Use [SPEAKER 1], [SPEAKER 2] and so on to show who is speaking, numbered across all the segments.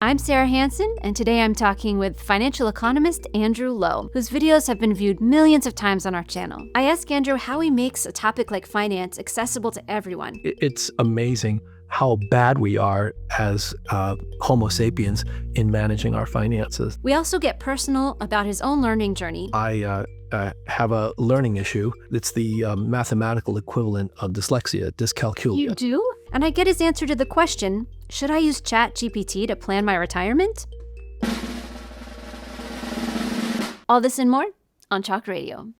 [SPEAKER 1] I'm Sarah Hansen, and today I'm talking with financial economist Andrew Lo, whose videos have been viewed millions of times on our channel. I ask Andrew how he makes a topic like finance accessible to everyone.
[SPEAKER 2] It's amazing how bad we are as Homo sapiens in managing our finances.
[SPEAKER 1] We also get personal about his own learning journey.
[SPEAKER 2] I have a learning issue. It's the mathematical equivalent of dyslexia, dyscalculia.
[SPEAKER 1] You do? And I get his answer to the question, should I use ChatGPT to plan my retirement? All this and more on Chalk Radio.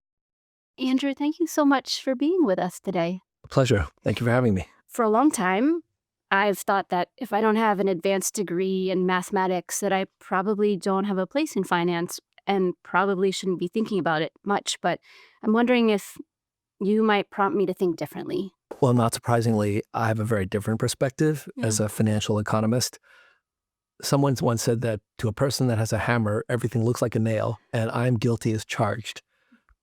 [SPEAKER 1] Andrew, thank you so much for being with us today.
[SPEAKER 2] Pleasure. Thank you for having me.
[SPEAKER 1] For a long time, I've thought that if I don't have an advanced degree in mathematics, that I probably don't have a place in finance and probably shouldn't be thinking about it much. But I'm wondering if you might prompt me to think differently.
[SPEAKER 2] Well, not surprisingly, I have a very different perspective as a financial economist. Someone once said that to a person that has a hammer, everything looks like a nail, and I'm guilty as charged.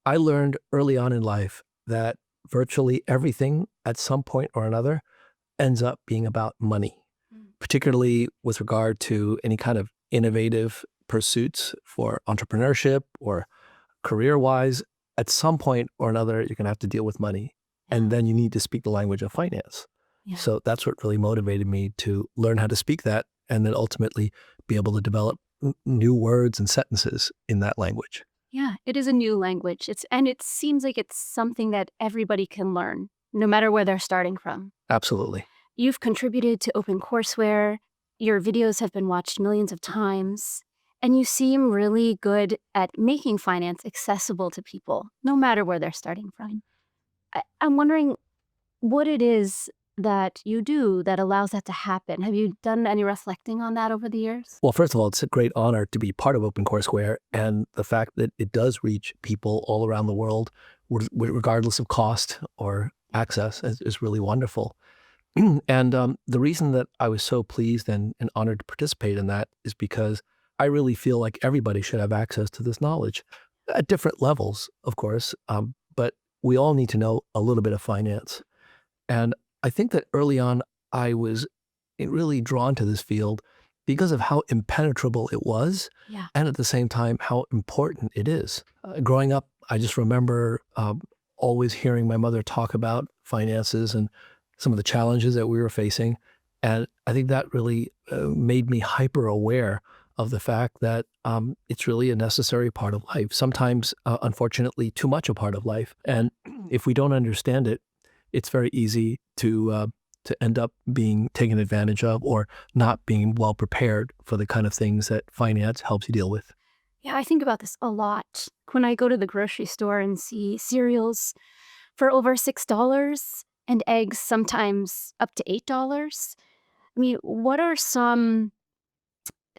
[SPEAKER 2] I learned early on in life that virtually everything at some point or another ends up being about money, particularly with regard to any kind of innovative pursuits for entrepreneurship or career-wise. At some point or another, you're going to have to deal with money, and then you need to speak the language of finance.
[SPEAKER 1] Yeah.
[SPEAKER 2] So that's what really motivated me to learn how to speak that and then ultimately be able to develop new words and sentences in that language.
[SPEAKER 1] Yeah, it is a new language. And it seems like it's something that everybody can learn, no matter where they're starting from.
[SPEAKER 2] Absolutely.
[SPEAKER 1] You've contributed to OpenCourseWare. Your videos have been watched millions of times. And you seem really good at making finance accessible to people, no matter where they're starting from. I'm wondering what it is that you do that allows that to happen. Have you done any reflecting on that over the years?
[SPEAKER 2] Well, first of all, it's a great honor to be part of OpenCourseWare, and the fact that it does reach people all around the world, regardless of cost or access, is really wonderful. And the reason that I was so pleased and honored to participate in that is because I really feel like everybody should have access to this knowledge at different levels, of course, but we all need to know a little bit of finance. And I think that early on, I was really drawn to this field because of how impenetrable it was, and at the same time, how important it is. Growing up, I just remember always hearing my mother talk about finances and some of the challenges that we were facing. And I think that really made me hyper aware of the fact that it's really a necessary part of life. Sometimes, unfortunately, too much a part of life. And if we don't understand it, it's very easy to end up being taken advantage of or not being well prepared for the kind of things that finance helps you deal with.
[SPEAKER 1] Yeah, I think about this a lot. When I go to the grocery store and see cereals for over $6 and eggs sometimes up to $8. I mean, what are some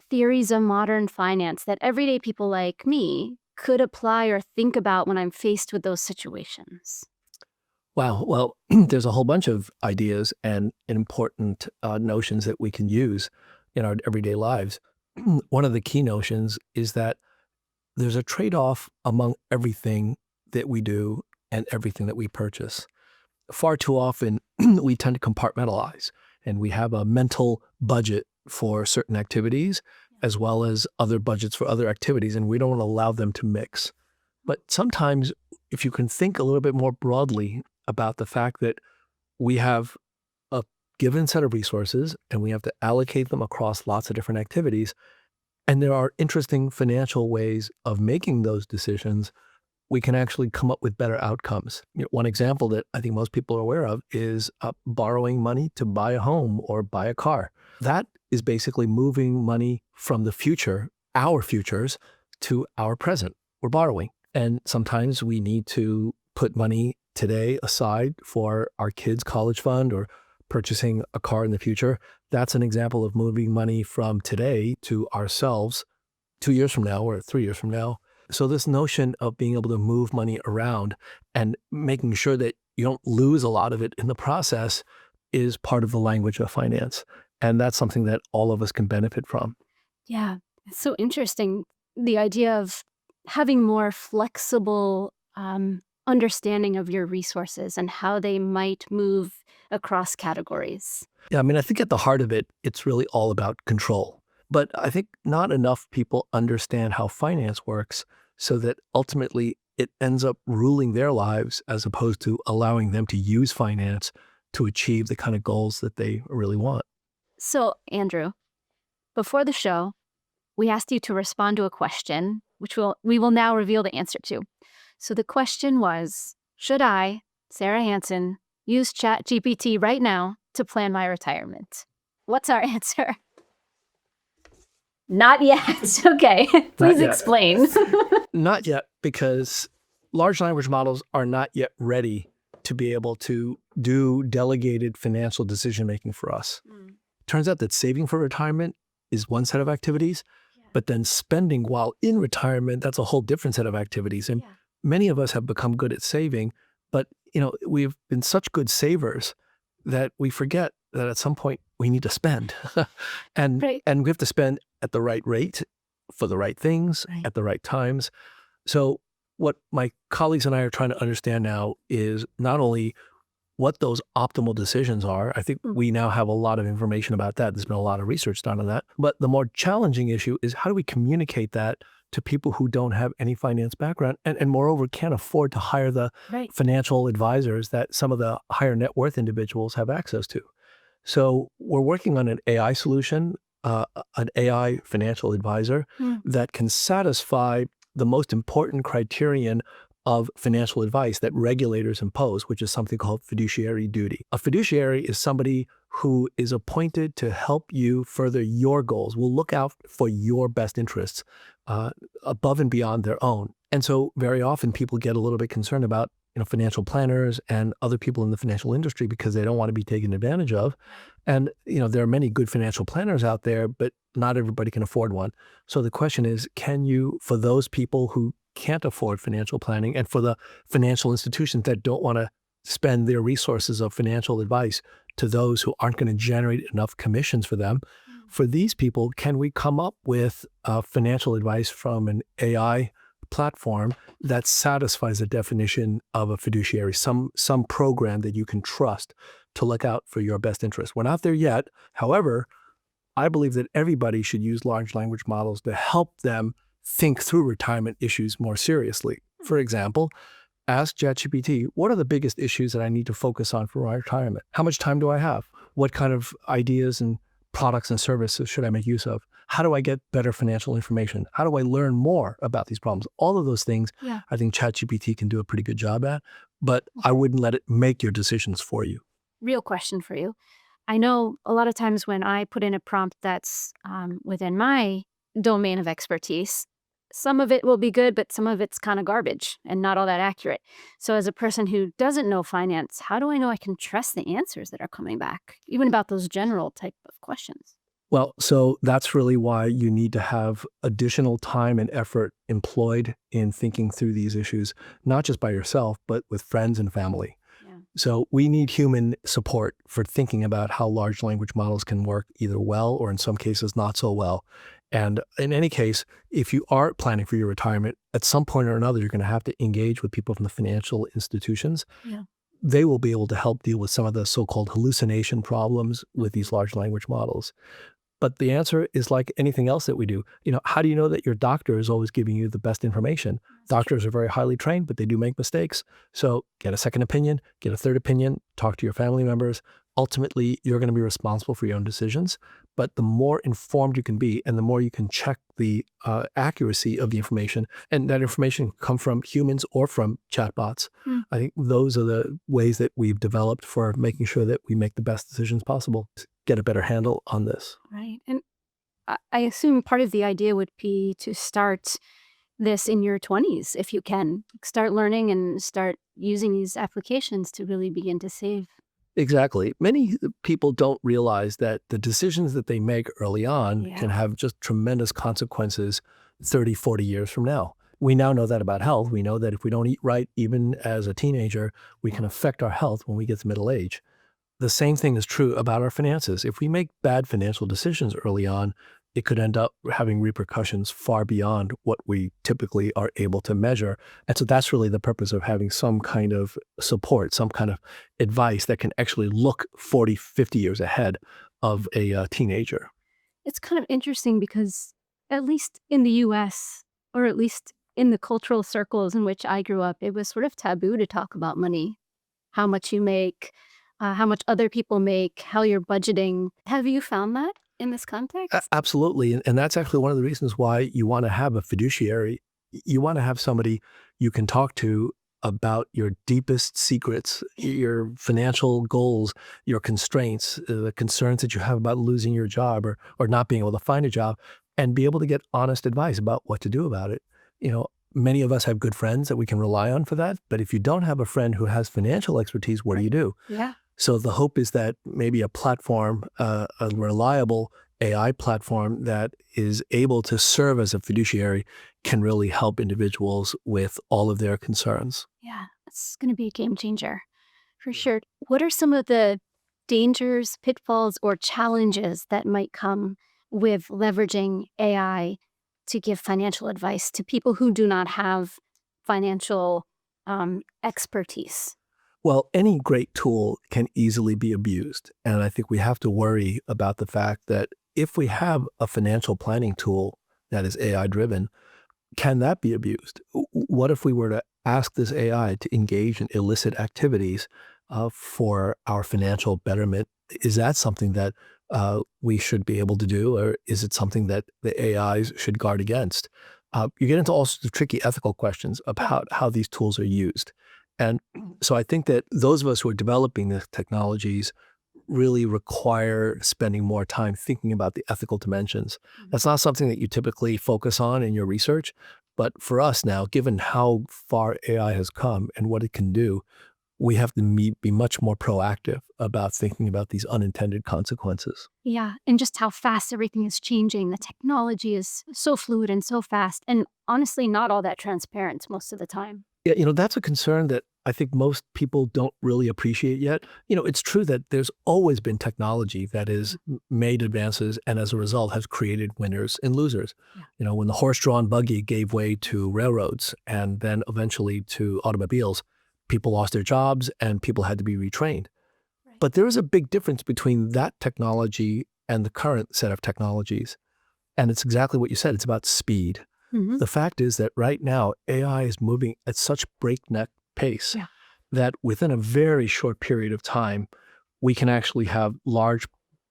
[SPEAKER 1] theories of modern finance that everyday people like me could apply or think about when I'm faced with those situations?
[SPEAKER 2] Wow. Well, there's a whole bunch of ideas and important notions that we can use in our everyday lives. One of the key notions is that there's a trade-off among everything that we do and everything that we purchase. Far too often, we tend to compartmentalize, and we have a mental budget for certain activities as well as other budgets for other activities, and we don't allow them to mix. But sometimes, if you can think a little bit more broadly about the fact that we have a given set of resources and we have to allocate them across lots of different activities, and there are interesting financial ways of making those decisions, we can actually come up with better outcomes. One example that I think most people are aware of is borrowing money to buy a home or buy a car. That is basically moving money from the future, our futures, to our present. We're borrowing. And sometimes we need to put money today aside for our kids' college fund or purchasing a car in the future. That's an example of moving money from today to ourselves 2 years from now or 3 years from now. So this notion of being able to move money around and making sure that you don't lose a lot of it in the process is part of the language of finance. And that's something that all of us can benefit from.
[SPEAKER 1] Yeah, it's so interesting. The idea of having more flexible understanding of your resources and how they might move across categories.
[SPEAKER 2] Yeah, I mean, I think at the heart of it, it's really all about control. But I think not enough people understand how finance works so that ultimately it ends up ruling their lives as opposed to allowing them to use finance to achieve the kind of goals that they really want.
[SPEAKER 1] So, Andrew, before the show, we asked you to respond to a question, which we will now reveal the answer to. So the question was, should I, Sarah Hansen, use ChatGPT right now to plan my retirement? What's our answer? Not yet. Okay.
[SPEAKER 2] Not
[SPEAKER 1] Please
[SPEAKER 2] yet.
[SPEAKER 1] explain.
[SPEAKER 2] Not yet, because large language models are not yet ready to be able to do delegated financial decision making for us. Turns out that saving for retirement is one set of activities, but then spending while in retirement, that's a whole different set of activities. And many of us have become good at saving, but we've been such good savers that we forget that at some point we need to spend. and
[SPEAKER 1] Right.
[SPEAKER 2] and we have to spend at the right rate for the right things
[SPEAKER 1] Right.
[SPEAKER 2] at the right times. So what my colleagues and I are trying to understand now is not only what those optimal decisions are. I think we now have a lot of information about that. There's been a lot of research done on that. But the more challenging issue is how do we communicate that to people who don't have any finance background and moreover can't afford to hire the
[SPEAKER 1] Right.
[SPEAKER 2] financial advisors that some of the higher net worth individuals have access to. So we're working on an AI solution, an AI financial advisor that can satisfy the most important criterion of financial advice that regulators impose, which is something called fiduciary duty. A fiduciary is somebody who is appointed to help you further your goals, will look out for your best interests above and beyond their own. And so very often people get a little bit concerned about financial planners and other people in the financial industry because they don't want to be taken advantage of. And there are many good financial planners out there, but not everybody can afford one. So the question is, can you, for those people who can't afford financial planning and for the financial institutions that don't want to spend their resources of financial advice to those who aren't going to generate enough commissions for them, for these people, can we come up with financial advice from an AI platform that satisfies the definition of a fiduciary, some program that you can trust to look out for your best interest? We're not there yet. However, I believe that everybody should use large language models to help them think through retirement issues more seriously. For example, ask ChatGPT, what are the biggest issues that I need to focus on for my retirement? How much time do I have? What kind of ideas and products and services should I make use of? How do I get better financial information? How do I learn more about these problems? All of those things, I think ChatGPT can do a pretty good job at, but I wouldn't let it make your decisions for you.
[SPEAKER 1] Real question for you. I know a lot of times when I put in a prompt that's within my domain of expertise, some of it will be good, but some of it's kind of garbage and not all that accurate. So as a person who doesn't know finance, how do I know I can trust the answers that are coming back, even about those general type of questions?
[SPEAKER 2] Well, so that's really why you need to have additional time and effort employed in thinking through these issues, not just by yourself, but with friends and family.
[SPEAKER 1] Yeah.
[SPEAKER 2] So we need human support for thinking about how large language models can work either well or in some cases not so well. And in any case, if you are planning for your retirement, at some point or another, you're going to have to engage with people from the financial institutions.
[SPEAKER 1] Yeah.
[SPEAKER 2] They will be able to help deal with some of the so-called hallucination problems with these large language models. But the answer is like anything else that we do. How do you know that your doctor is always giving you the best information? Doctors are very highly trained, but they do make mistakes. So get a second opinion, get a third opinion, talk to your family members. Ultimately, you're going to be responsible for your own decisions. But the more informed you can be and the more you can check the accuracy of the information, and that information can come from humans or from chatbots, I think those are the ways that we've developed for making sure that we make the best decisions possible. Get a better handle on this.
[SPEAKER 1] Right. And I assume part of the idea would be to start this in your 20s if you can. Start learning and start using these applications to really begin to save.
[SPEAKER 2] Exactly. Many people don't realize that the decisions that they make early on can have just tremendous consequences 30, 40 years from now. We now know that about health. We know that if we don't eat right, even as a teenager, we can affect our health when we get to middle age. The same thing is true about our finances. If we make bad financial decisions early on, it could end up having repercussions far beyond what we typically are able to measure. And so that's really the purpose of having some kind of support, some kind of advice that can actually look 40, 50 years ahead of a teenager.
[SPEAKER 1] It's kind of interesting because at least in the US, or at least in the cultural circles in which I grew up, it was sort of taboo to talk about money, how much you make, how much other people make, how you're budgeting. Have you found that in this context?
[SPEAKER 2] Absolutely, and that's actually one of the reasons why you wanna have a fiduciary. You wanna have somebody you can talk to about your deepest secrets, your financial goals, your constraints, the concerns that you have about losing your job or not being able to find a job, and be able to get honest advice about what to do about it. You know, many of us have good friends that we can rely on for that, but if you don't have a friend who has financial expertise, what do
[SPEAKER 1] Right.
[SPEAKER 2] you do?
[SPEAKER 1] Yeah.
[SPEAKER 2] So the hope is that maybe a platform, a reliable AI platform that is able to serve as a fiduciary can really help individuals with all of their concerns.
[SPEAKER 1] Yeah. It's going to be a game changer for sure. What are some of the dangers, pitfalls, or challenges that might come with leveraging AI to give financial advice to people who do not have financial expertise?
[SPEAKER 2] Well, any great tool can easily be abused. And I think we have to worry about the fact that if we have a financial planning tool that is AI driven, can that be abused? What if we were to ask this AI to engage in illicit activities for our financial betterment? Is that something that we should be able to do, or is it something that the AIs should guard against? You get into all sorts of tricky ethical questions about how these tools are used. And so I think that those of us who are developing the technologies really require spending more time thinking about the ethical dimensions.
[SPEAKER 1] Mhm.
[SPEAKER 2] That's not something that you typically focus on in your research, but for us now, given how far AI has come and what it can do, we have to be much more proactive about thinking about these unintended consequences.
[SPEAKER 1] Yeah, and just how fast everything is changing. The technology is so fluid and so fast, and honestly, not all that transparent most of the time.
[SPEAKER 2] Yeah, that's a concern that I think most people don't really appreciate yet. It's true that there's always been technology that has made advances and as a result has created winners and losers.
[SPEAKER 1] Yeah.
[SPEAKER 2] When the horse-drawn buggy gave way to railroads and then eventually to automobiles, people lost their jobs and people had to be retrained.
[SPEAKER 1] Right.
[SPEAKER 2] But there is a big difference between that technology and the current set of technologies. And it's exactly what you said. It's about speed.
[SPEAKER 1] Hmm.
[SPEAKER 2] The fact is that right now, AI is moving at such breakneck pace
[SPEAKER 1] Yeah.
[SPEAKER 2] that within a very short period of time, we can actually have large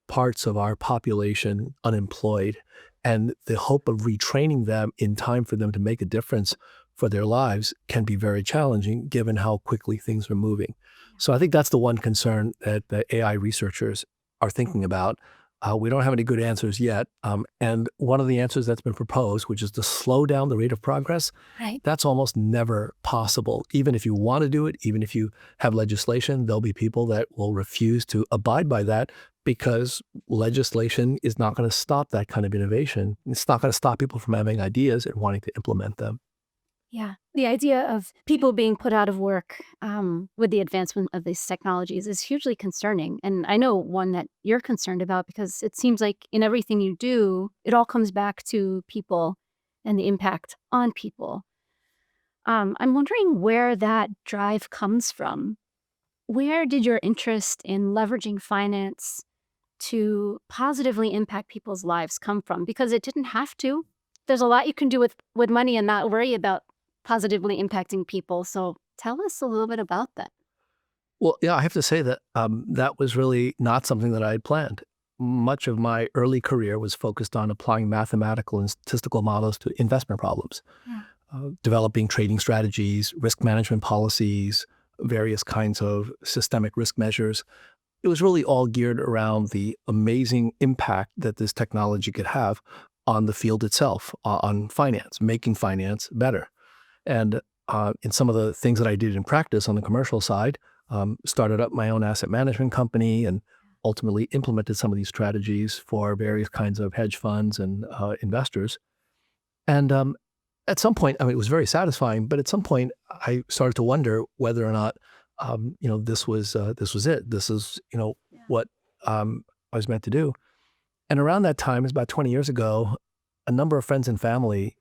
[SPEAKER 2] parts of our population unemployed. And the hope of retraining them in time for them to make a difference for their lives can be very challenging given how quickly things are moving. So I think that's the one concern that the AI researchers are thinking about. We don't have any good answers yet. And one of the answers that's been proposed, which is to slow down the rate of progress,
[SPEAKER 1] Right.
[SPEAKER 2] that's almost never possible. Even if you want to do it, even if you have legislation, there'll be people that will refuse to abide by that because legislation is not going to stop that kind of innovation. It's not going to stop people from having ideas and wanting to implement them.
[SPEAKER 1] Yeah. The idea of people being put out of work with the advancement of these technologies is hugely concerning. And I know one that you're concerned about because it seems like in everything you do, it all comes back to people and the impact on people. I'm wondering where that drive comes from. Where did your interest in leveraging finance to positively impact people's lives come from? Because it didn't have to. There's a lot you can do with money and not worry about positively impacting people. So tell us a little bit about that.
[SPEAKER 2] Well, yeah, I have to say that that was really not something that I had planned. Much of my early career was focused on applying mathematical and statistical models to investment problems,
[SPEAKER 1] Yeah.
[SPEAKER 2] developing trading strategies, risk management policies, various kinds of systemic risk measures. It was really all geared around the amazing impact that this technology could have on the field itself, on finance, making finance better. And in some of the things that I did in practice on the commercial side, started up my own asset management company and ultimately implemented some of these strategies for various kinds of hedge funds and investors. And at some point, I mean, it was very satisfying, but at some point, I started to wonder whether or not, this was it. This is,
[SPEAKER 1] Yeah.
[SPEAKER 2] what I was meant to do. And around that time, it was about 20 years ago, a number of friends and family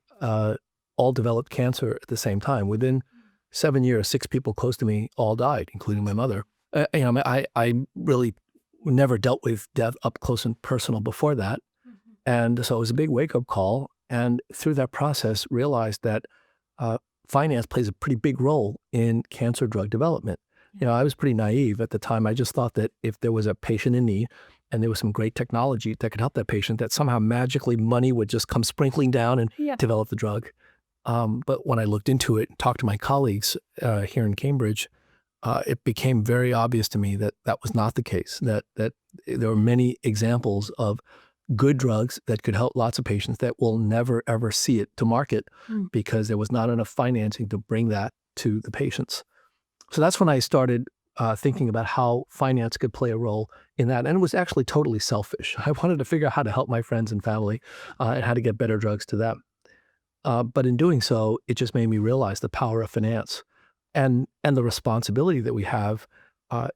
[SPEAKER 2] all developed cancer at the same time. Within 7 years, six people close to me all died, including my mother. I really never dealt with death up close and personal before that. And so it was a big wake-up call. And through that process, realized that uh, finance plays a pretty big role in cancer drug development.
[SPEAKER 1] Yeah.
[SPEAKER 2] I was pretty naive at the time. I just thought that if there was a patient in need and there was some great technology that could help that patient, that somehow magically money would just come sprinkling down and
[SPEAKER 1] Yeah.
[SPEAKER 2] develop the drug. But when I looked into it and talked to my colleagues here in Cambridge, it became very obvious to me that that was not the case, that there were many examples of good drugs that could help lots of patients that will never, ever see it to market
[SPEAKER 1] Mm.
[SPEAKER 2] because there was not enough financing to bring that to the patients. So that's when I started thinking about how finance could play a role in that. And it was actually totally selfish. I wanted to figure out how to help my friends and family and how to get better drugs to them. But in doing so, it just made me realize the power of finance and the responsibility that we have, uh,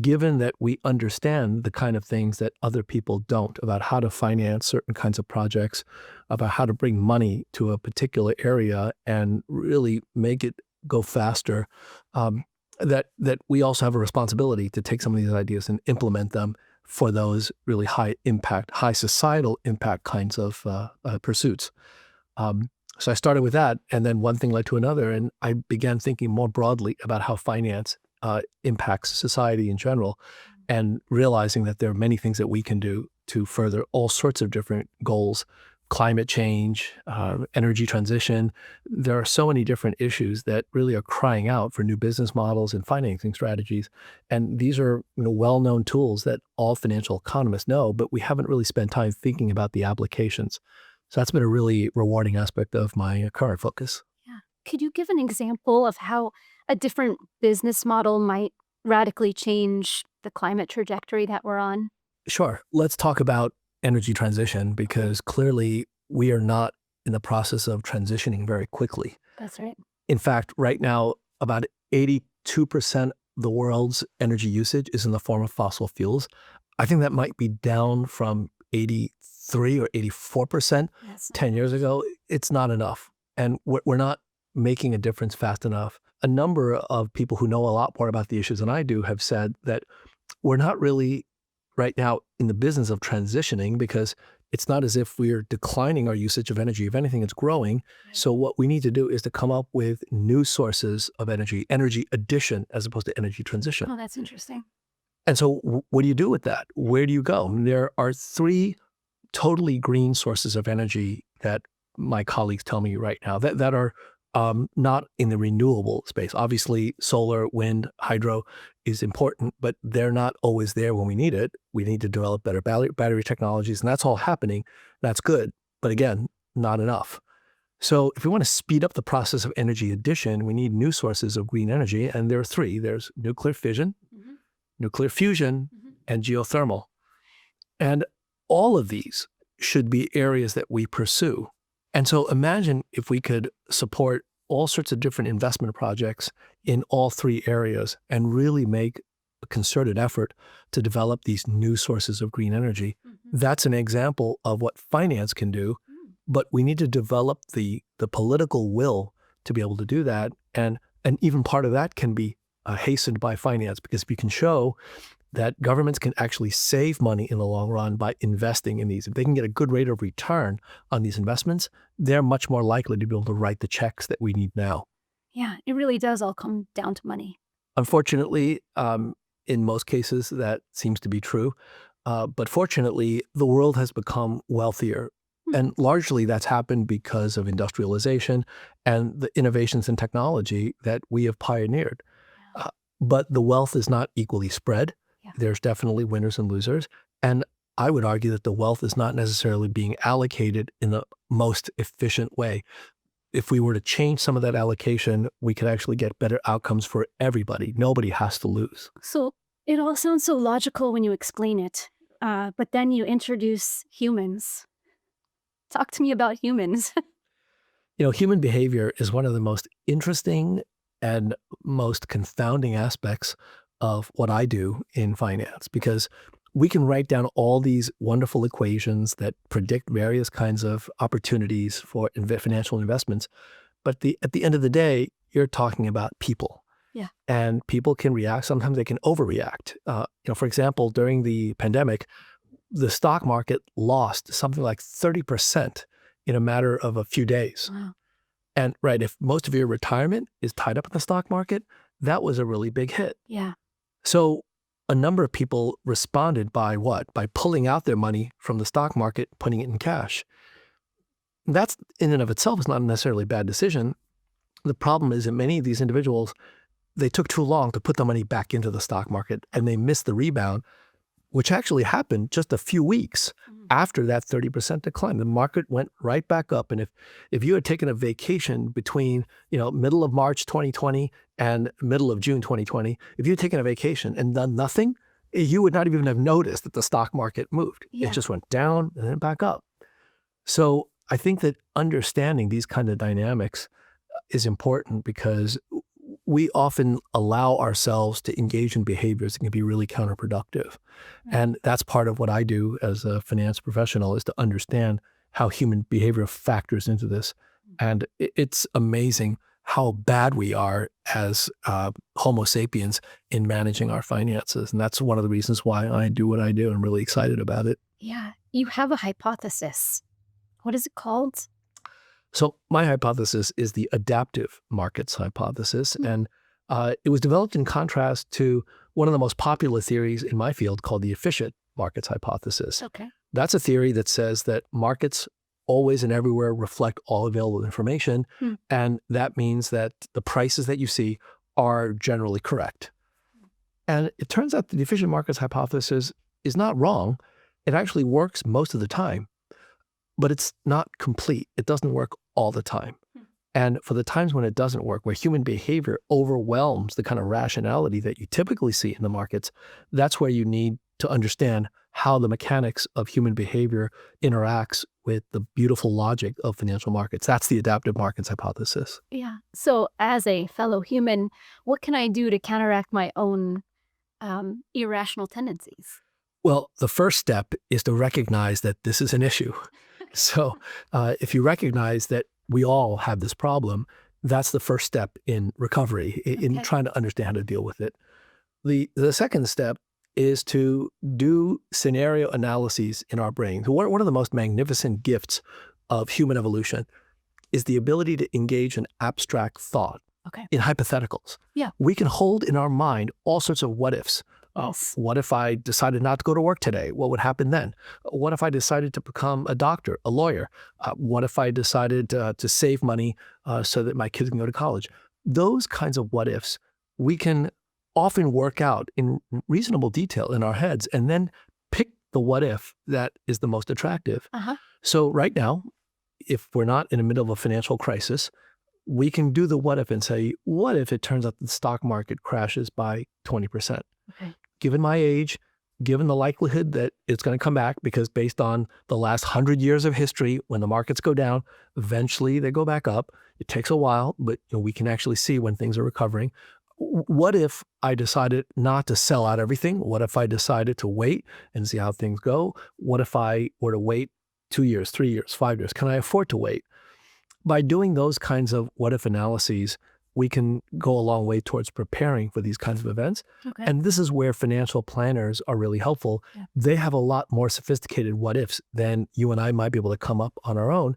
[SPEAKER 2] given that we understand the kind of things that other people don't about how to finance certain kinds of projects, about how to bring money to a particular area and really make it go faster. Um, that we also have a responsibility to take some of these ideas and implement them for those really high impact, high societal impact kinds of pursuits. Um, so I started with that, and then one thing led to another, and I began thinking more broadly about how finance impacts society in general, and realizing that there are many things that we can do to further all sorts of different goals, climate change, energy transition. There are so many different issues that really are crying out for new business models and financing strategies, and these are well-known tools that all financial economists know, but we haven't really spent time thinking about the applications. So that's been a really rewarding aspect of my current focus.
[SPEAKER 1] Yeah. Could you give an example of how a different business model might radically change the climate trajectory that we're on?
[SPEAKER 2] Sure. Let's talk about energy transition
[SPEAKER 1] Okay.
[SPEAKER 2] because clearly we are not in the process of transitioning very quickly.
[SPEAKER 1] That's right.
[SPEAKER 2] In fact, right now, about 82% of the world's energy usage is in the form of fossil fuels. I think that might be down from 83 or 84%
[SPEAKER 1] Yes.
[SPEAKER 2] 10 years ago. It's not enough. And we're not making a difference fast enough. A number of people who know a lot more about the issues than I do have said that we're not really right now in the business of transitioning because it's not as if we're declining our usage of energy. If anything, it's growing.
[SPEAKER 1] Right.
[SPEAKER 2] So what we need to do is to come up with new sources of energy, energy addition as opposed to energy transition.
[SPEAKER 1] Oh, that's interesting.
[SPEAKER 2] And so what do you do with that? Where do you go? And there are three totally green sources of energy that my colleagues tell me right now that are not in the renewable space. Obviously, solar, wind, hydro is important, but they're not always there when we need it. We need to develop better battery technologies, and that's all happening. That's good. But again, not enough. So if we want to speed up the process of energy addition, we need new sources of green energy. And there are three. There's nuclear fission,
[SPEAKER 1] Hmm.
[SPEAKER 2] nuclear fusion,
[SPEAKER 1] Hmm.
[SPEAKER 2] and geothermal. And all of these should be areas that we pursue. And so imagine if we could support all sorts of different investment projects in all three areas and really make a concerted effort to develop these new sources of green energy.
[SPEAKER 1] Hmm.
[SPEAKER 2] That's an example of what finance can do, but we need to develop the political will to be able to do that. And even part of that can be hastened by finance, because if you can show that governments can actually save money in the long run by investing in these. If they can get a good rate of return on these investments, they're much more likely to be able to write the checks that we need now.
[SPEAKER 1] Yeah, it really does all come down to money.
[SPEAKER 2] Unfortunately, in most cases, that seems to be true. But fortunately, the world has become wealthier.
[SPEAKER 1] Hmm.
[SPEAKER 2] And largely that's happened because of industrialization and the innovations in technology that we have pioneered.
[SPEAKER 1] Yeah.
[SPEAKER 2] Uh, but the wealth is not equally spread.
[SPEAKER 1] Yeah.
[SPEAKER 2] There's definitely winners and losers. And I would argue that the wealth is not necessarily being allocated in the most efficient way. If we were to change some of that allocation, we could actually get better outcomes for everybody. Nobody has to lose.
[SPEAKER 1] So it all sounds so logical when you explain it, but then you introduce humans. Talk to me about humans.
[SPEAKER 2] Human behavior is one of the most interesting and most confounding aspects of what I do in finance, because we can write down all these wonderful equations that predict various kinds of opportunities for financial investments. But at the end of the day, you're talking about people.
[SPEAKER 1] Yeah.
[SPEAKER 2] And people can react. Sometimes they can overreact. For example, during the pandemic, the stock market lost something like 30% in a matter of a few days.
[SPEAKER 1] Wow.
[SPEAKER 2] And right, if most of your retirement is tied up in the stock market, that was a really big hit.
[SPEAKER 1] Yeah.
[SPEAKER 2] So a number of people responded by what? By pulling out their money from the stock market, putting it in cash. That's in and of itself is not necessarily a bad decision. The problem is that many of these individuals, they took too long to put the money back into the stock market and they missed the rebound, which actually happened just a few weeks after that 30% decline. The market went right back up. And if you had taken a vacation between, middle of March 2020 and middle of June 2020, if you had taken a vacation and done nothing, you would not even have noticed that the stock market moved.
[SPEAKER 1] Yeah.
[SPEAKER 2] It just went down and then back up. So I think that understanding these kind of dynamics is important because we often allow ourselves to engage in behaviors that can be really counterproductive. And that's part of what I do as a finance professional is to understand how human behavior factors into this. And it's amazing how bad we are as Homo sapiens in managing our finances. And that's one of the reasons why I do what I do. I'm really excited about it.
[SPEAKER 1] Yeah. You have a hypothesis. What is it called?
[SPEAKER 2] So my hypothesis is the adaptive markets hypothesis. And it was developed in contrast to one of the most popular theories in my field called the efficient markets hypothesis.
[SPEAKER 1] Okay.
[SPEAKER 2] That's a theory that says that markets always and everywhere reflect all available information. And that means that the prices that you see are generally correct. And it turns out that the efficient markets hypothesis is not wrong. It actually works most of the time. But it's not complete. It doesn't work all the time. And for the times when it doesn't work, where human behavior overwhelms the kind of rationality that you typically see in the markets, that's where you need to understand how the mechanics of human behavior interacts with the beautiful logic of financial markets. That's the adaptive markets hypothesis.
[SPEAKER 1] Yeah. So as a fellow human, what can I do to counteract my own irrational tendencies?
[SPEAKER 2] Well, the first step is to recognize that this is an issue. So if you recognize that we all have this problem, that's the first step in recovery, in trying to understand how to deal with it. The second step is to do scenario analyses in our brain. One of the most magnificent gifts of human evolution is the ability to engage in abstract thought, in hypotheticals.
[SPEAKER 1] Yeah.
[SPEAKER 2] We can hold in our mind all sorts of what ifs.
[SPEAKER 1] Yes.
[SPEAKER 2] What if I decided not to go to work today? What would happen then? What if I decided to become a doctor, a lawyer? What if I decided to save money so that my kids can go to college? Those kinds of what ifs we can often work out in reasonable detail in our heads and then pick the what if that is the most attractive. So right now, if we're not in the middle of a financial crisis, we can do the what if and say, what if it turns out the stock market crashes by 20%?
[SPEAKER 1] Okay.
[SPEAKER 2] Given my age, given the likelihood that it's going to come back, because based on the last 100 years of history, when the markets go down, eventually they go back up. It takes a while, but we can actually see when things are recovering. What if I decided not to sell out everything? What if I decided to wait and see how things go? What if I were to wait 2 years, 3 years, 5 years? Can I afford to wait? By doing those kinds of what if analyses, we can go a long way towards preparing for these kinds of events.
[SPEAKER 1] Okay.
[SPEAKER 2] And this is where financial planners are really helpful.
[SPEAKER 1] Yeah.
[SPEAKER 2] They have a lot more sophisticated what ifs than you and I might be able to come up on our own.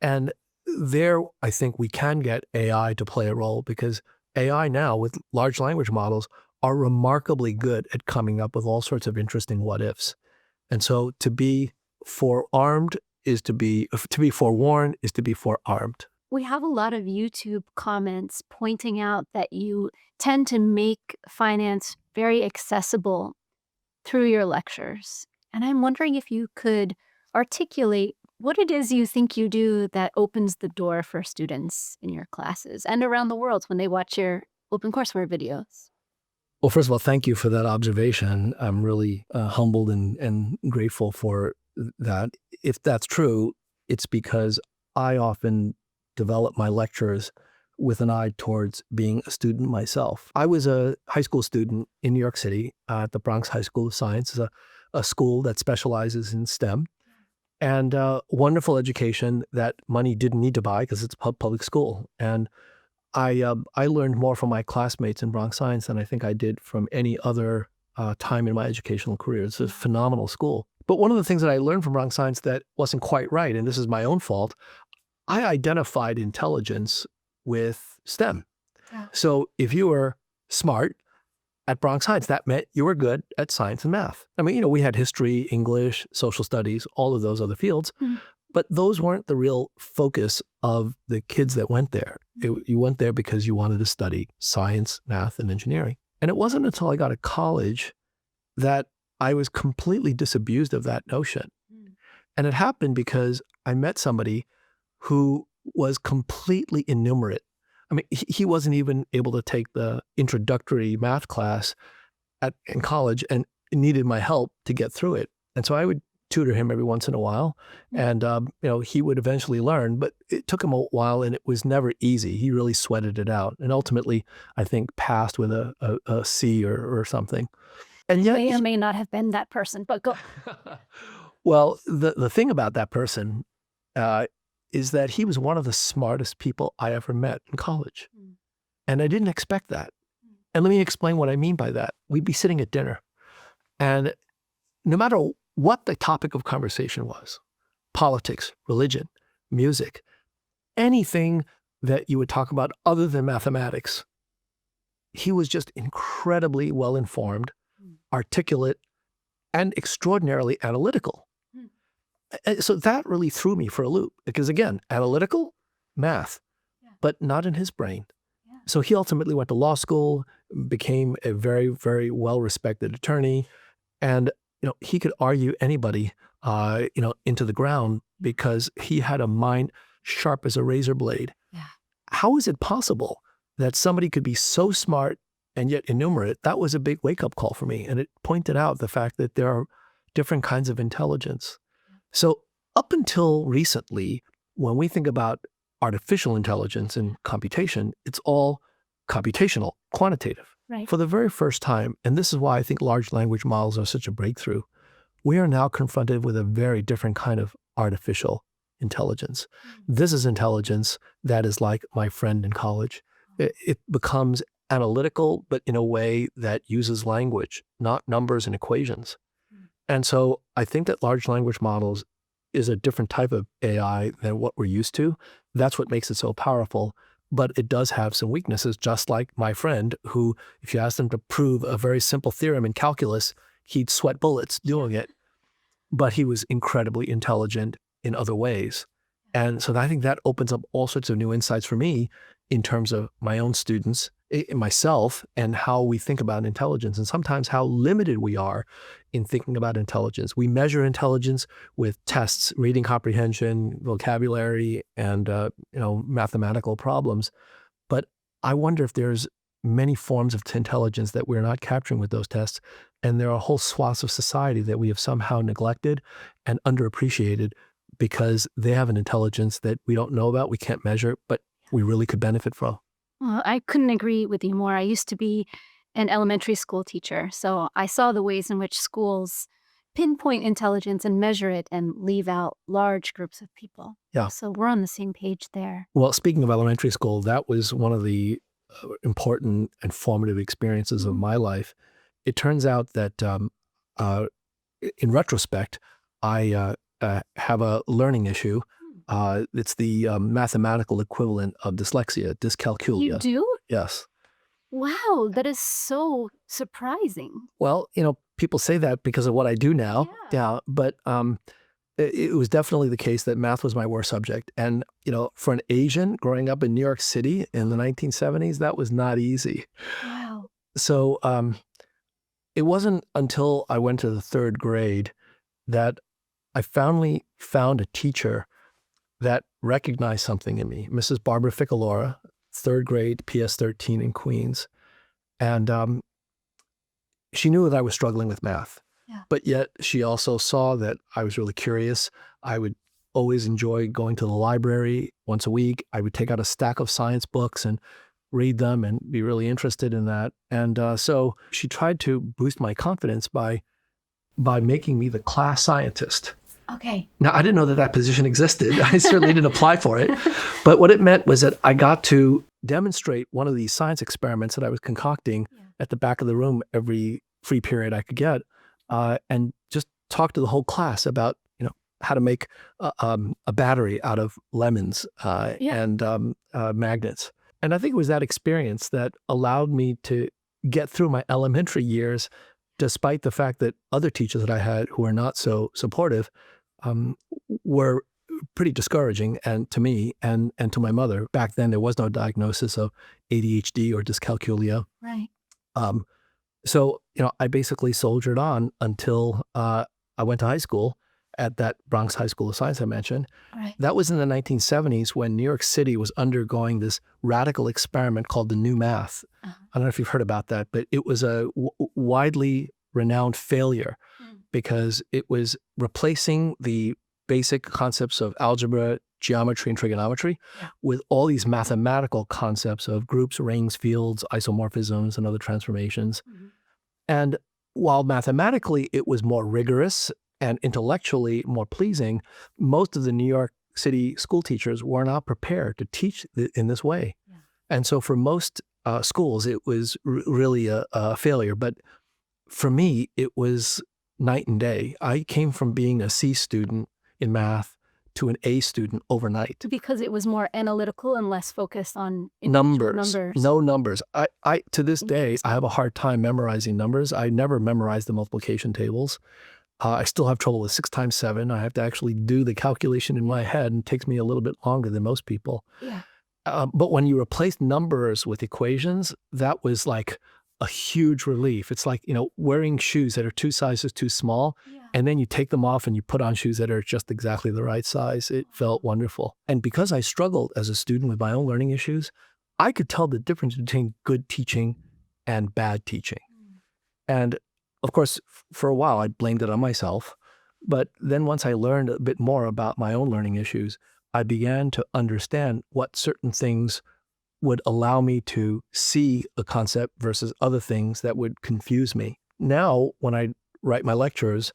[SPEAKER 2] And there, I think we can get AI to play a role because AI now with large language models are remarkably good at coming up with all sorts of interesting what ifs. And so to be forearmed is to be forewarned is to be forearmed.
[SPEAKER 1] We have a lot of YouTube comments pointing out that you tend to make finance very accessible through your lectures. And I'm wondering if you could articulate what it is you think you do that opens the door for students in your classes and around the world when they watch your OpenCourseWare videos.
[SPEAKER 2] Well, first of all, thank you for that observation. I'm really humbled and grateful for that. If that's true, it's because I often develop my lectures with an eye towards being a student myself. I was a high school student in New York City at the Bronx High School of Science, a school that specializes in STEM, and wonderful education that money didn't need to buy because it's a public school. And I learned more from my classmates in Bronx Science than I think I did from any other time in my educational career. It's a phenomenal school. But one of the things that I learned from wrong science that wasn't quite right, and this is my own fault, I identified intelligence with STEM.
[SPEAKER 1] Yeah.
[SPEAKER 2] So if you were smart at Bronx Science, that meant you were good at science and math. I mean, we had history, English, social studies, all of those other fields, but those weren't the real focus of the kids that went there. You went there because you wanted to study science, math, and engineering. And it wasn't until I got to college that I was completely disabused of that notion. And it happened because I met somebody who was completely innumerate. I mean, he wasn't even able to take the introductory math class in college and needed my help to get through it. And so I would tutor him every once in a while. And, he would eventually learn, but it took him a while and it was never easy. He really sweated it out. And ultimately, I think, passed with a C or something. And yet,
[SPEAKER 1] May or may not have been that person, but go.
[SPEAKER 2] well, the thing about that person is that he was one of the smartest people I ever met in college. And I didn't expect that. And let me explain what I mean by that. We'd be sitting at dinner, and no matter what the topic of conversation was, politics, religion, music, anything that you would talk about other than mathematics, he was just incredibly well-informed, articulate, and extraordinarily analytical. So that really threw me for a loop because, again, analytical, math, but not in his brain. So he ultimately went to law school, became a very, very well-respected attorney, and he could argue anybody into the ground because he had a mind sharp as a razor blade.
[SPEAKER 1] Yeah.
[SPEAKER 2] How is it possible that somebody could be so smart and yet innumerate? That was a big wake-up call for me, and it pointed out the fact that there are different kinds of intelligence. So up until recently, when we think about artificial intelligence and computation, it's all computational, quantitative.
[SPEAKER 1] Right.
[SPEAKER 2] For the very first time, and this is why I think large language models are such a breakthrough, we are now confronted with a very different kind of artificial intelligence. This is intelligence that is like my friend in college. It becomes analytical, but in a way that uses language, not numbers and equations. And so I think that large language models is a different type of AI than what we're used to. That's what makes it so powerful. But it does have some weaknesses, just like my friend who, if you asked him to prove a very simple theorem in calculus, he'd sweat bullets doing it. But he was incredibly intelligent in other ways. And so I think that opens up all sorts of new insights for me in terms of my own students, myself, and how we think about intelligence, and sometimes how limited we are in thinking about intelligence. We measure intelligence with tests, reading comprehension, vocabulary, and mathematical problems. But I wonder if there's many forms of intelligence that we're not capturing with those tests, and there are whole swaths of society that we have somehow neglected and underappreciated because they have an intelligence that we don't know about, we can't measure, but we really could benefit from.
[SPEAKER 1] Well, I couldn't agree with you more. I used to be an elementary school teacher, so I saw the ways in which schools pinpoint intelligence and measure it and leave out large groups of people.
[SPEAKER 2] Yeah.
[SPEAKER 1] So we're on the same page there.
[SPEAKER 2] Well, speaking of elementary school, that was one of the important and formative experiences of my life. It turns out that in retrospect, I have a learning issue. It's the mathematical equivalent of dyslexia, dyscalculia.
[SPEAKER 1] You do?
[SPEAKER 2] Yes.
[SPEAKER 1] Wow, that is so surprising.
[SPEAKER 2] Well, people say that because of what I do now. Yeah. But it was definitely the case that math was my worst subject. And, for an Asian growing up in New York City in the 1970s, that was not easy.
[SPEAKER 1] Wow.
[SPEAKER 2] So it wasn't until I went to the third grade that I finally found a teacher that recognized something in me, Mrs. Barbara Ficalora, third grade, PS 13 in Queens. And she knew that I was struggling with math.
[SPEAKER 1] Yeah.
[SPEAKER 2] But yet she also saw that I was really curious. I would always enjoy going to the library once a week. I would take out a stack of science books and read them and be really interested in that. And so she tried to boost my confidence by making me the class scientist.
[SPEAKER 1] Okay.
[SPEAKER 2] Now, I didn't know that that position existed. I certainly didn't apply for it. But what it meant was that I got to demonstrate one of these science experiments that I was concocting at the back of the room every free period I could get, and just talk to the whole class about, how to make a battery out of lemons
[SPEAKER 1] Yeah.
[SPEAKER 2] and magnets. And I think it was that experience that allowed me to get through my elementary years, despite the fact that other teachers that I had who were not so supportive um, were pretty discouraging, and to me and to my mother. Back then, there was no diagnosis of ADHD or dyscalculia.
[SPEAKER 1] Right.
[SPEAKER 2] Um, so, I basically soldiered on until I went to high school at that Bronx High School of Science I mentioned.
[SPEAKER 1] Right.
[SPEAKER 2] That was in the 1970s when New York City was undergoing this radical experiment called the New Math.
[SPEAKER 1] Uh-huh.
[SPEAKER 2] I don't know if you've heard about that, but it was a widely renowned failure because it was replacing the basic concepts of algebra, geometry, and trigonometry with all these mathematical concepts of groups, rings, fields, isomorphisms, and other transformations. And while mathematically it was more rigorous and intellectually more pleasing, most of the New York City school teachers were not prepared to teach in this way. And so for most schools, it was really a failure. But for me, it was night and day. I came from being a C student in math to an A student overnight.
[SPEAKER 1] Because it was more analytical and less focused on individual numbers.
[SPEAKER 2] No numbers. I to this day, I have a hard time memorizing numbers. I never memorized the multiplication tables. I still have trouble with 6 times 7. I have to actually do the calculation in my head, and it takes me a little bit longer than most people.
[SPEAKER 1] Yeah.
[SPEAKER 2] But when you replace numbers with equations, that was like a huge relief. It's like, wearing shoes that are 2 sizes too small, and then you take them off and you put on shoes that are just exactly the right size. It felt wonderful. And because I struggled as a student with my own learning issues, I could tell the difference between good teaching and bad teaching. And of course, for a while, I blamed it on myself. But then once I learned a bit more about my own learning issues, I began to understand what certain things would allow me to see a concept versus other things that would confuse me. Now, when I write my lectures,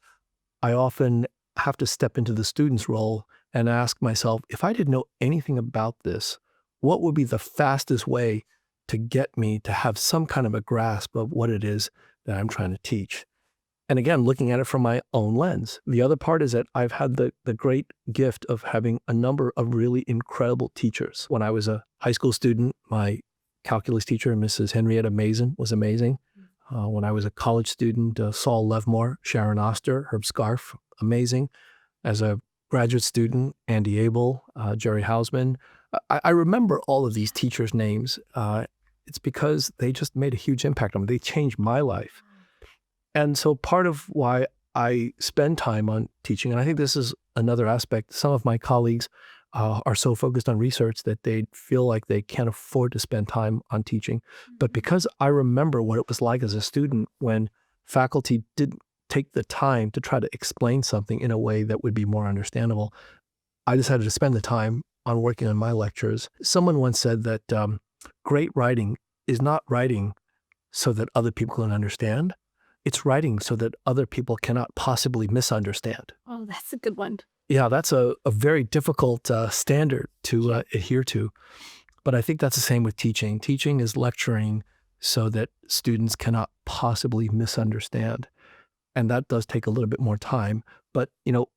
[SPEAKER 2] I often have to step into the student's role and ask myself, if I didn't know anything about this, what would be the fastest way to get me to have some kind of a grasp of what it is that I'm trying to teach? And again, looking at it from my own lens. The other part is that I've had the great gift of having a number of really incredible teachers. When I was a high school student, my calculus teacher, Mrs. Henrietta Mason, was amazing. When I was a college student, Saul Levmore, Sharon Oster, Herb Scarf, amazing. As a graduate student, Andy Abel, Jerry Hausman. I remember all of these teachers' names. It's because they just made a huge impact on me. They changed my life. And so part of why I spend time on teaching, and I think this is another aspect, some of my colleagues are so focused on research that they feel like they can't afford to spend time on teaching. But because I remember what it was like as a student when faculty didn't take the time to try to explain something in a way that would be more understandable, I decided to spend the time on working on my lectures. Someone once said that great writing is not writing so that other people can understand. It's writing so that other people cannot possibly misunderstand.
[SPEAKER 1] Oh, that's a good one.
[SPEAKER 2] Yeah, that's a very difficult standard to adhere to. But I think that's the same with teaching. Teaching is lecturing so that students cannot possibly misunderstand. And that does take a little bit more time. But,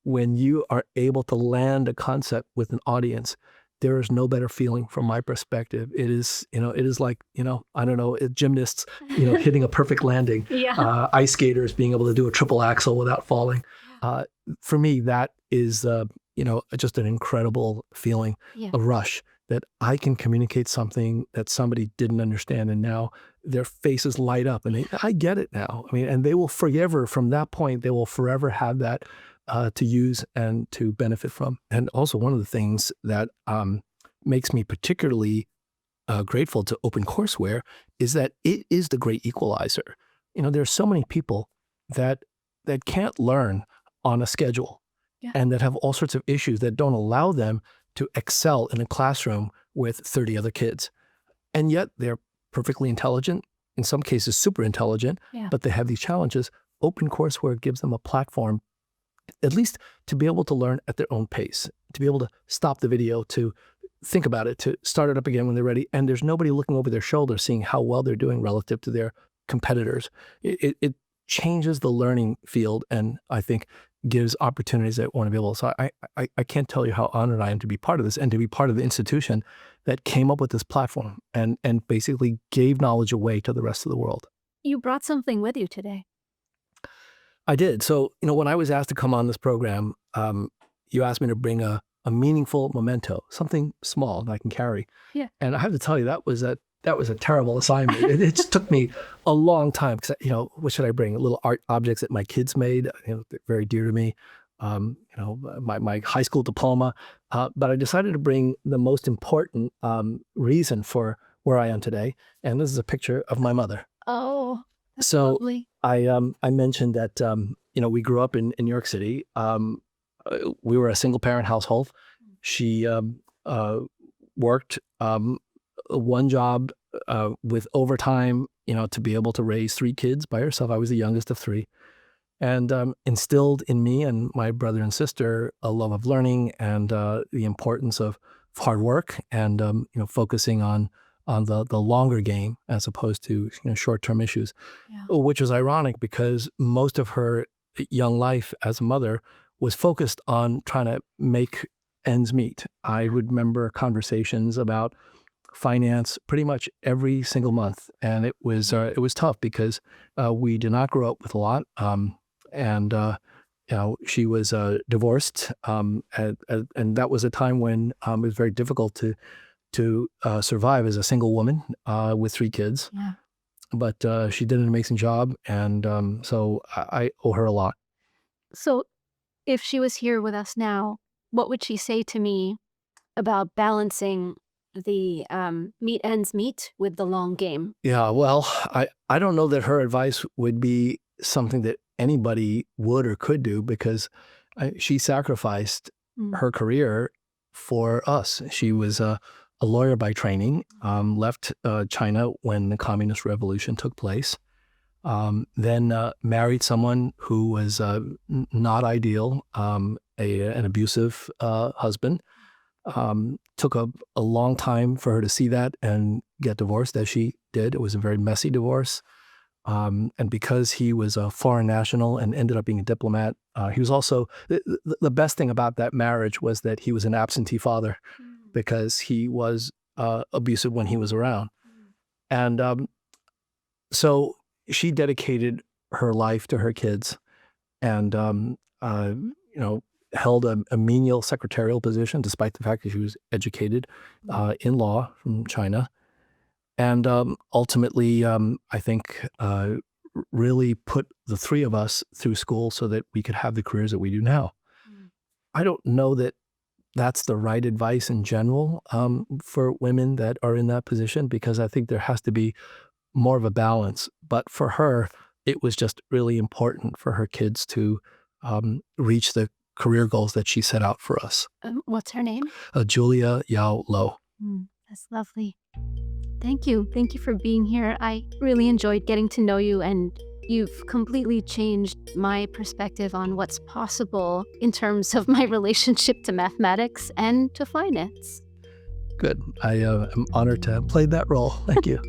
[SPEAKER 2] when you are able to land a concept with an audience, there is no better feeling from my perspective. It is like, I don't know, gymnasts, hitting a perfect landing, ice skaters being able to do a triple axel without falling. For me, that is, just an incredible feeling, a rush that I can communicate something that somebody didn't understand. And now their faces light up and I get it now. I mean, and they will forever, from that point, they will forever have that to use and to benefit from. And also one of the things that makes me particularly grateful to OpenCourseWare is that it is the great equalizer. There are so many people that can't learn on a schedule and that have all sorts of issues that don't allow them to excel in a classroom with 30 other kids. And yet they're perfectly intelligent, in some cases super intelligent, but they have these challenges. OpenCourseWare gives them a platform at least to be able to learn at their own pace, to be able to stop the video, to think about it, to start it up again when they're ready. And there's nobody looking over their shoulder seeing how well they're doing relative to their competitors. It changes the learning field. And I think gives opportunities that want to be able. So I can't tell you how honored I am to be part of this and to be part of the institution that came up with this platform and basically gave knowledge away to the rest of the world.
[SPEAKER 1] You brought something with you today.
[SPEAKER 2] I did. So, when I was asked to come on this program, you asked me to bring a meaningful memento, something small that I can carry.
[SPEAKER 1] Yeah.
[SPEAKER 2] And I have to tell you, that was a terrible assignment. It just took me a long time because, what should I bring? Little art objects that my kids made, they're very dear to me. My high school diploma. But I decided to bring the most important reason for where I am today. And this is a picture of my mother.
[SPEAKER 1] Oh, that's
[SPEAKER 2] So
[SPEAKER 1] lovely.
[SPEAKER 2] I mentioned that, we grew up in New York City. We were a single parent household. She worked one job with overtime, to be able to raise 3 kids by herself. I was the youngest of 3, and instilled in me and my brother and sister a love of learning and the importance of hard work and focusing on the longer game as opposed to short-term issues.
[SPEAKER 1] Yeah.
[SPEAKER 2] Which was ironic because most of her young life as a mother was focused on trying to make ends meet. I would remember conversations about finance pretty much every single month, and it was tough because we did not grow up with a lot, and she was divorced, and that was a time when it was very difficult to survive as a single woman with 3 kids.
[SPEAKER 1] Yeah.
[SPEAKER 2] But she did an amazing job, and so I owe her a lot.
[SPEAKER 1] So if she was here with us now, what would she say to me about balancing the meet ends meet with the long game?
[SPEAKER 2] Yeah, well, I don't know that her advice would be something that anybody would or could do because she sacrificed
[SPEAKER 1] Mm.
[SPEAKER 2] her career for us. She was a lawyer by training, left China when the Communist Revolution took place, then married someone who was not ideal, an abusive husband. Took a long time for her to see that and get divorced as she did. It was a very messy divorce. And because he was a foreign national and ended up being a diplomat, he was also, the best thing about that marriage was that he was an absentee father because he was abusive when he was around. And so she dedicated her life to her kids and, held a menial secretarial position despite the fact that she was educated in law from China. And ultimately, I think, really put the 3 of us through school so that we could have the careers that we do now. I don't know that that's the right advice in general for women that are in that position because I think there has to be more of a balance. But for her, it was just really important for her kids to reach the career goals that she set out for us.
[SPEAKER 1] What's her name?
[SPEAKER 2] Julia Yao Lo.
[SPEAKER 1] That's lovely. Thank you. Thank you for being here. I really enjoyed getting to know you, and you've completely changed my perspective on what's possible in terms of my relationship to mathematics and to finance.
[SPEAKER 2] Good. I am honored to have played that role. Thank you.